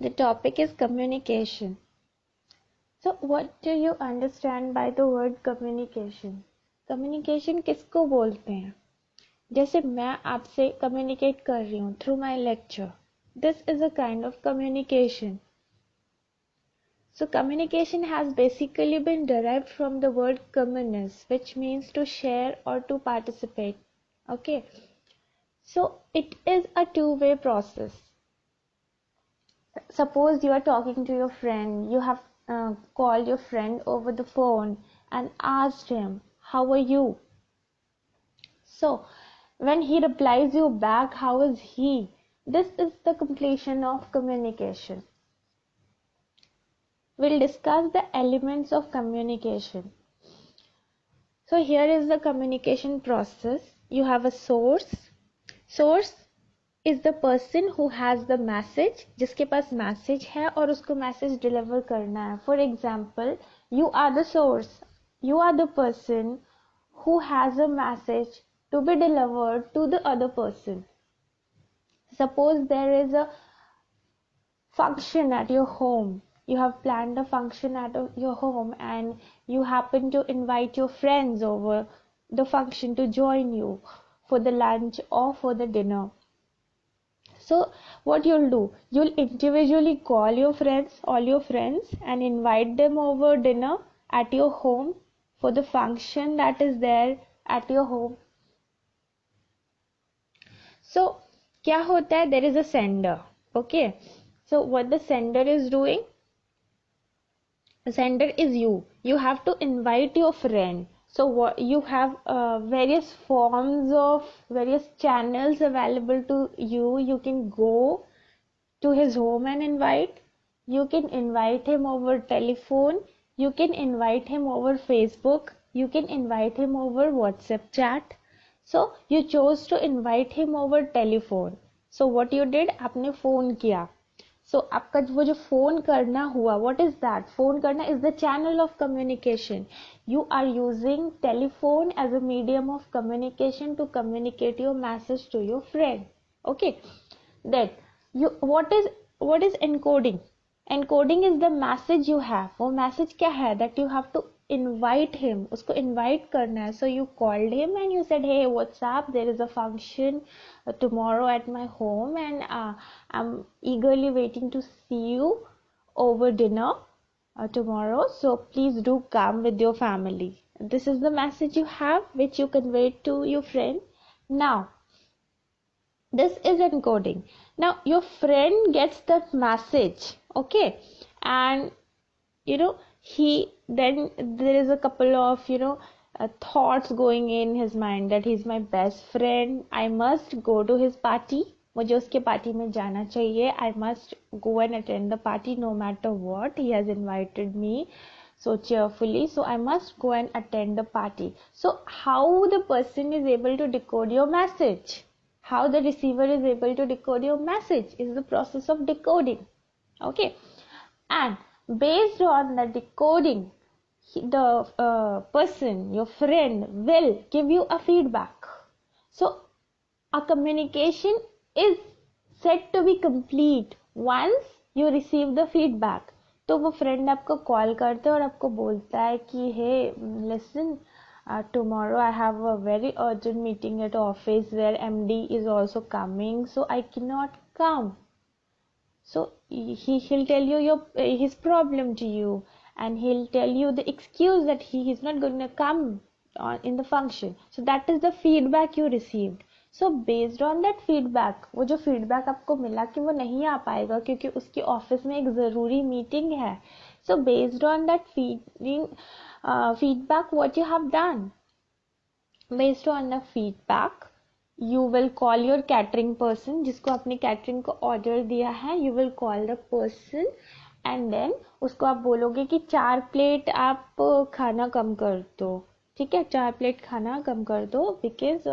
The topic is communication. So what do you understand by the word communication? Communication किसको बोलते हैं? जैसे मैं आपसे communicate कर रही हूँ through my lecture. This is a kind of communication. So communication has basically been derived from the word communis, which means to share or to participate. Okay. So it is a two-way process. Suppose you are talking to your friend, you have called your friend over the phone and asked him, how are you? So when he replies you back, how is he? This is the completion of communication. We'll discuss the elements of communication. So here is the communication process. You have a source. Source is the person who has the message, जिसके पास message है और उसको message deliver करना है. For example, you are the source. You are the person who has a message to be delivered to the other person. Suppose there is a function at your home. You have planned a function at your home and you happen to invite your friends over the function to join you for the lunch or for the dinner. So what you'll do, you'll individually call your friends, all your friends, and invite them over dinner at your home for the function that is there at your home. So क्या होता है? There is a sender. Okay. So what the sender is doing? The sender is you. You have to invite your friend. So what you have various forms of various channels available to you. You can go to his home and invite. You can invite him over telephone. You can invite him over Facebook. You can invite him over WhatsApp chat. So you chose to invite him over telephone. So what you did, आपने phone किया. So आपका वो जो phone करना हुआ, what is that? Phone करना is the channel of communication. You are using telephone as a medium of communication to communicate your message to your friend. Okay. Then what is encoding? Encoding is the message you have. वो message क्या है? That you have to invite him. उसको invite करना है. So you called him and you said, hey, what's up? There is a function tomorrow at my home and I'm eagerly waiting to see you over dinner tomorrow. So please do come with your family. This is the message you have, which you conveyed to your friend. Now, this is encoding. Now your friend gets that message, okay, and then there is a couple of thoughts going in his mind that he's my best friend, I must go to his party, मुझे उसके party में जाना चाहिए, I must go and attend the party no matter what, he has invited me so cheerfully, so I must go and attend the party. So how the person is able to decode your message? How the receiver is able to decode your message is the process of decoding. Okay. And based on the decoding, the person, your friend, will give you a feedback. So a communication is said to be complete once you receive the feedback. तो वो friend आपको call करता है और आपको बोलता है कि hey, listen, tomorrow I have a very urgent meeting at office where MD is also coming, so I cannot come. So he'll tell you his problem to you, and he'll tell you the excuse that he is not going to come in the function. So that is the feedback you received. So based on that feedback, वो जो feedback आपको मिला कि वो नहीं आ पाएगा क्योंकि उसकी ऑफिस में एक ज़रूरी मीटिंग है. So based on that feedback, what you have done? Based on the feedback, you will call your catering person, जिसको आपने catering को order दिया है. You will call the person and then उसको आप बोलोगे कि 4 प्लेट आप खाना कम कर दो. ठीक है, 4 प्लेट खाना कम कर दो because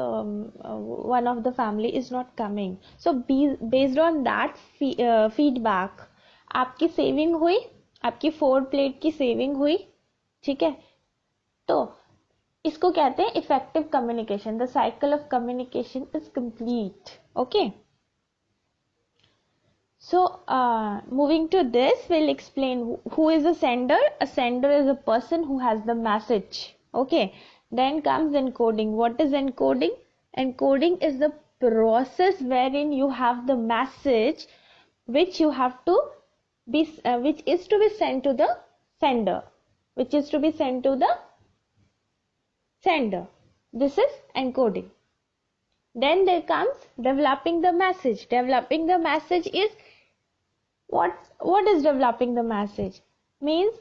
one of the family is not coming. So based on that feedback, आपकी saving हुई, आपकी 4 प्लेट की saving हुई. ठीक है, तो इसको कहते हैं effective communication. The cycle of communication is complete. Okay, So moving to this, we'll explain who is a sender. A sender is a person who has the message. Okay, then comes encoding. What is encoding? Encoding is the process wherein you have the message which you have to be which is to be sent to the sender, this is encoding. Then there comes developing the message. Developing the message is what is developing the message? Means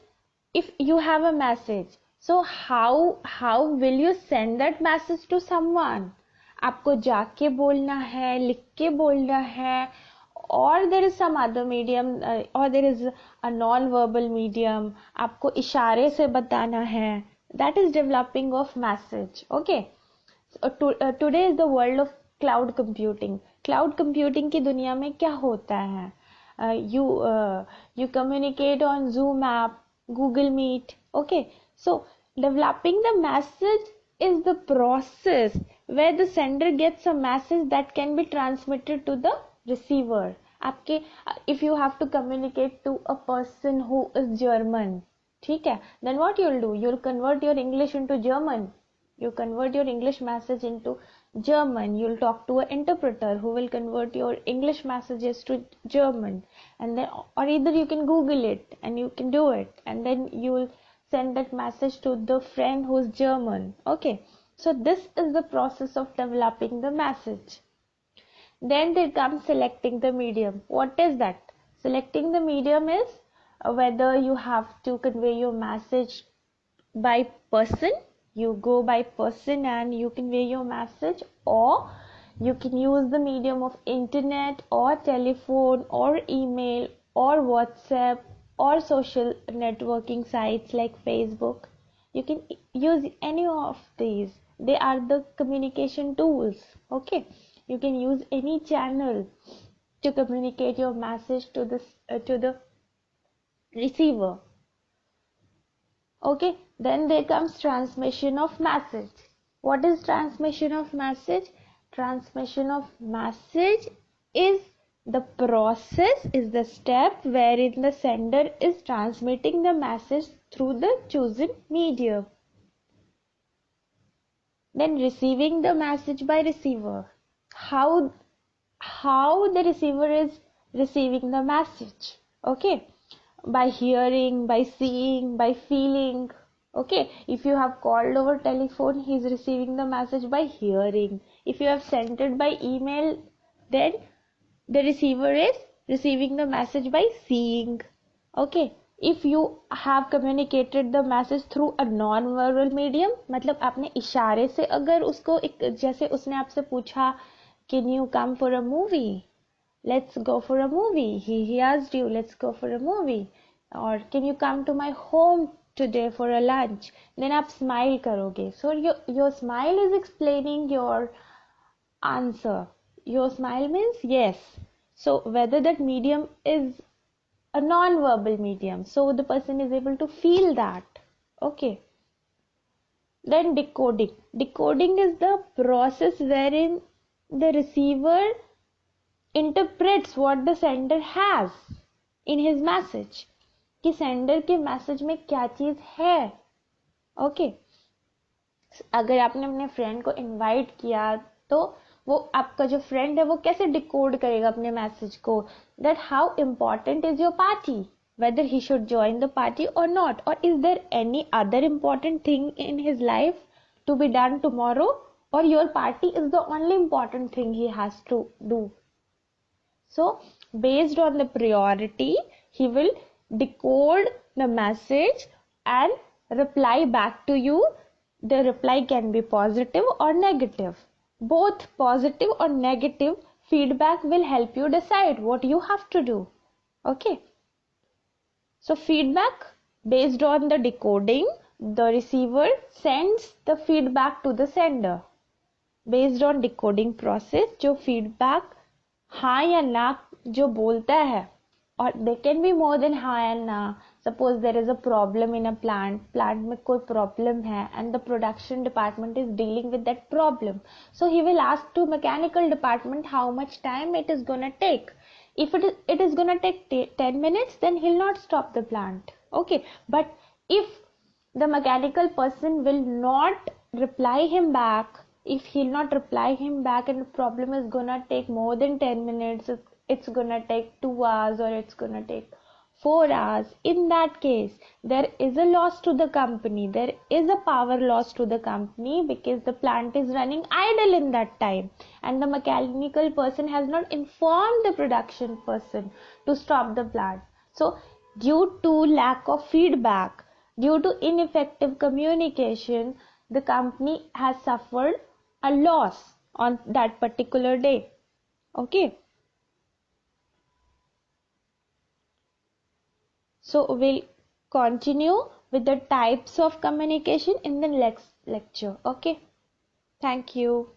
if you have a message, so how will you send that message to someone? आपको जाके बोलना है, लिख के बोलना है, or there is some other medium, or there is a non-verbal medium, आपको इशारे से बताना है. That is developing of message. Okay. Today is the world of cloud computing. Cloud computing की दुनिया में क्या होता है? You communicate on Zoom app, Google Meet. Okay, so developing the message is the process where the sender gets a message that can be transmitted to the receiver. आपके if you have to communicate to a person who is German, ठीक है, then what you'll do? You'll convert your English into German. You convert your English message into German. You'll talk to an interpreter who will convert your English messages to German, and then, or either you can Google it and you can do it, and then you will send that message to the friend who's German. Okay, so this is the process of developing the message. Then there comes selecting the medium. What is that? Selecting the medium is whether you have to convey your message by person. You go by person and you convey your message, or you can use the medium of internet or telephone or email or WhatsApp or social networking sites like Facebook. You can use any of these. They are the communication tools. Okay, you can use any channel to communicate your message to the receiver. Okay, then there comes transmission of message. What is transmission of message? Transmission of message is the process, is the step wherein the sender is transmitting the message through the chosen medium. Then receiving the message by receiver. How the receiver is receiving the message? Okay, by hearing, by seeing, by feeling. Okay, if you have called over telephone, he is receiving the message by hearing. If you have sent it by email, then the receiver is receiving the message by seeing. Okay, if you have communicated the message through a non-verbal medium, मतलब आपने इशारे से अगर उसको जैसे उसने आपसे पूछा, can you come for a movie? Let's go for a movie. He asked you, let's go for a movie. Or can you come to my home today for a lunch? Then आप smile करोगे. So your smile is explaining your answer. Your smile means yes. So whether that medium is a non-verbal medium, so the person is able to feel that. Okay. Then decoding. Decoding is the process wherein the receiver interprets what the sender has in his message. कि sender के message में क्या चीज है. Okay, अगर आपने अपने friend को इनवाइट किया तो वो आपका जो फ्रेंड है वो कैसे डिकोड करेगा अपने मैसेज को, that how important is your party, whether he should join the party or not, or is there any other important thing in his life to be done tomorrow, or your party is the only important thing he has to do. So based on the priority, he will decode the message and reply back to you. The reply can be positive or negative. Both positive or negative feedback will help you decide what you have to do. Okay, so feedback based on the decoding, the receiver sends the feedback to the sender based on decoding process. जो feedback हाँ या ना जो बोलता है, or there can be more than हाँ and ना. Suppose there is a problem in a plant में कोई problem है and the production department is dealing with that problem, so he will ask to mechanical department how much time it is gonna take. It is gonna take 10 minutes, then he'll not stop the plant. Okay, but if the mechanical person will not reply him back, if he'll not reply him back and the problem is gonna take more than 10 minutes, it's gonna take 2 hours or it's gonna take 4 hours, in that case there is a loss to the company, there is a power loss to the company, because the plant is running idle in that time and the mechanical person has not informed the production person to stop the plant. So due to lack of feedback, due to ineffective communication, the company has suffered a loss on that particular day. Okay. So we'll continue with the types of communication in the next lecture. Okay. Thank you.